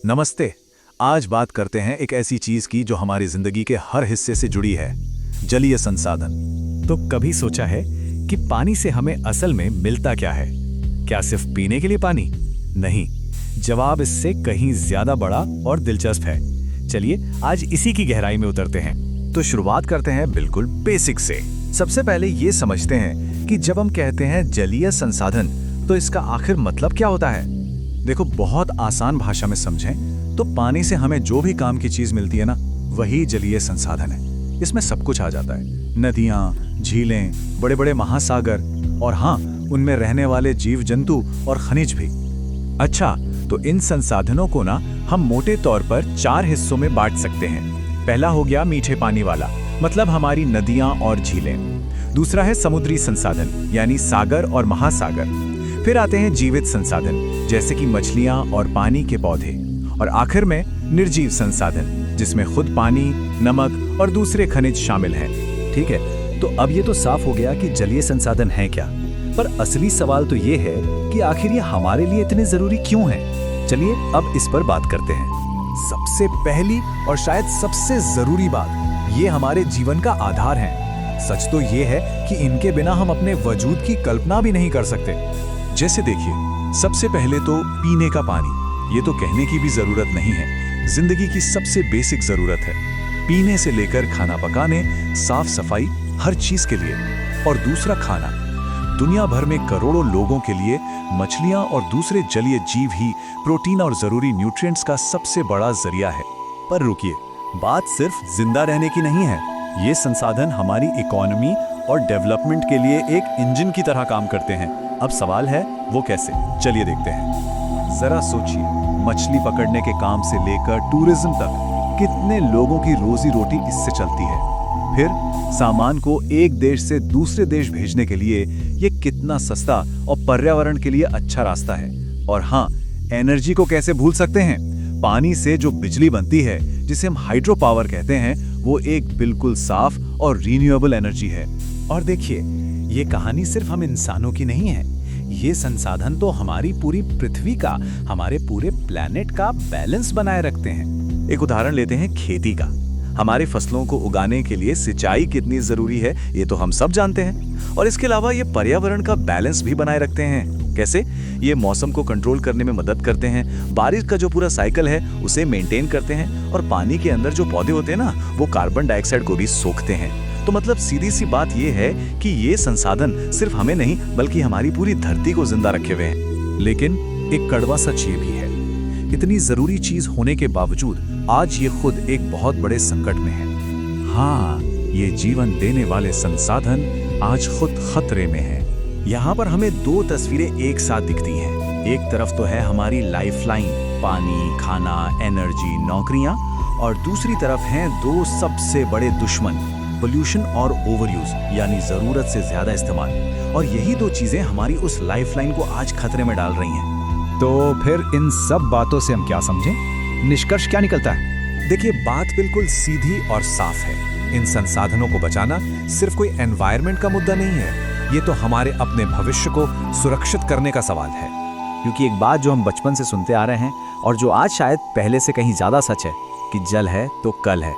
नमस्ते। आज बात करते हैं एक ऐसी चीज की जो हमारी जिंदगी के हर हिस्से से जुड़ी है, जलीय संसाधन। तो कभी सोचा है कि पानी से हमें असल में मिलता क्या है? क्या सिर्फ पीने के लिए पानी? नहीं, जवाब इससे कहीं ज्यादा बड़ा और दिलचस्प है। चलिए आज इसी की गहराई में उतरते हैं। तो शुरुआत करते हैं बिल्कुल बेसिक से। सबसे पहले ये समझते हैं कि जब हम कहते हैं जलीय संसाधन तो इसका आखिर मतलब क्या होता है। देखो, बहुत आसान भाषा में समझें तो पानी से हमें जो भी काम की चीज मिलती है ना, वही जलीय संसाधन है। इसमें सब कुछ आ जाता है, नदियां, झीलें, बड़े बड़े महासागर और हाँ, उनमें रहने वाले जीव जंतु और खनिज भी। अच्छा, तो इन संसाधनों को ना हम मोटे तौर पर 4 हिस्सों में बांट सकते हैं। पहला हो गया मीठे पानी वाला, मतलब हमारी नदियां और झीलें। दूसरा है समुद्री संसाधन, यानी सागर और महासागर। फिर आते हैं जीवित संसाधन, जैसे कि मछलियां और पानी के पौधे। और आखिर में निर्जीव संसाधन, जिसमें खुद पानी, नमक और दूसरे खनिज शामिल हैं। ठीक है, तो अब ये तो साफ हो गया कि जलीय संसाधन है क्या, पर असली सवाल तो ये है कि आखिर ये हमारे लिए इतने जरूरी क्यों हैं? चलिए अब इस पर बात करते हैं। सबसे पहली और शायद सबसे जरूरी बात, ये हमारे जीवन का आधार है। सच तो ये है कि इनके बिना हम अपने वजूद की कल्पना भी नहीं कर सकते। जैसे देखिए, सबसे पहले तो पीने का पानी। ये तो कहने की भी जरूरत नहीं है, जिंदगी की सबसे बेसिक जरूरत है। पीने से लेकर खाना पकाने, साफ सफाई, हर चीज के लिए। और दूसरा खाना। दुनिया भर में करोड़ों लोगों के लिए मछलियां और दूसरे जलीय जीव ही प्रोटीन और जरूरी न्यूट्रिएंट्स का सबसे बड़ा जरिया है। पर रुकिए, बात सिर्फ जिंदा रहने की नहीं है। ये संसाधन हमारी इकोनॉमी और डेवलपमेंट के लिए एक इंजन की तरह काम करते हैं। अब सवाल है वो कैसे? चलिए देखते हैं। जरा सोचिए, मछली पकड़ने के काम से लेकर टूरिज्म तक कितने लोगों की रोजी रोटी इससे चलती है। फिर सामान को एक देश से दूसरे देश भेजने के लिए ये कितना सस्ता और पर्यावरण के लिए अच्छा रास्ता है। और हाँ, एनर्जी को कैसे भूल सकते हैं। पानी से जो बिजली बनती है, जिसे हम हाइड्रो पावर कहते हैं, वो एक बिल्कुल साफ और रिन्यूएबल एनर्जी है। और देखिए, ये कहानी सिर्फ हम इंसानों की नहीं है। ये संसाधन तो हमारी पूरी पृथ्वी का, हमारे पूरे प्लैनेट का बैलेंस बनाए रखते हैं। एक उदाहरण लेते हैं खेती का। हमारे फसलों को उगाने के लिए सिंचाई कितनी जरूरी है, ये तो हम सब जानते हैं। और इसके अलावा ये पर्यावरण का बैलेंस भी बनाए रखते हैं। कैसे? ये मौसम को कंट्रोल करने में मदद करते हैं, बारिश का जो पूरा साइकिल है उसे मेंटेन करते हैं, और पानी के अंदर जो पौधे होते हैं ना, वो कार्बन डाइऑक्साइड को भी सोखते हैं। तो मतलब सीधी सी बात ये है कि ये संसाधन सिर्फ हमें नहीं, बल्कि हमारी पूरी धरती को जिंदा रखे हुए हैं। लेकिन एक कड़वा सच ये भी है, इतनी जरूरी चीज होने के बावजूद आज ये खुद एक बहुत बड़े संकट में है। हाँ, ये जीवन देने वाले संसाधन आज खुद खतरे में है। यहाँ पर हमें 2 तस्वीरें एक साथ दिखती हैं। एक तरफ तो है हमारी लाइफलाइन, पानी, खाना, एनर्जी, नौकरियां, और दूसरी तरफ हैं 2 सबसे बड़े दुश्मन, पोल्यूशन और ओवरयूज, यानी जरूरत से ज्यादा इस्तेमाल। और यही 2 चीजें हमारी उस लाइफलाइन को आज खतरे में डाल रही हैं। तो फिर इन सब बातों से हम क्या समझें? निष्कर्ष क्या निकलता है? देखिए, बात बिल्कुल सीधी और साफ है। इन संसाधनों को बचाना सिर्फ कोई एनवायरनमेंट का मुद्दा नहीं है, ये तो हमारे अपने भविष्य को सुरक्षित करने का सवाल है। क्योंकि एक बात जो हम बचपन से सुनते आ रहे हैं और जो आज शायद पहले से कहीं ज्यादा सच है कि जल है तो कल है।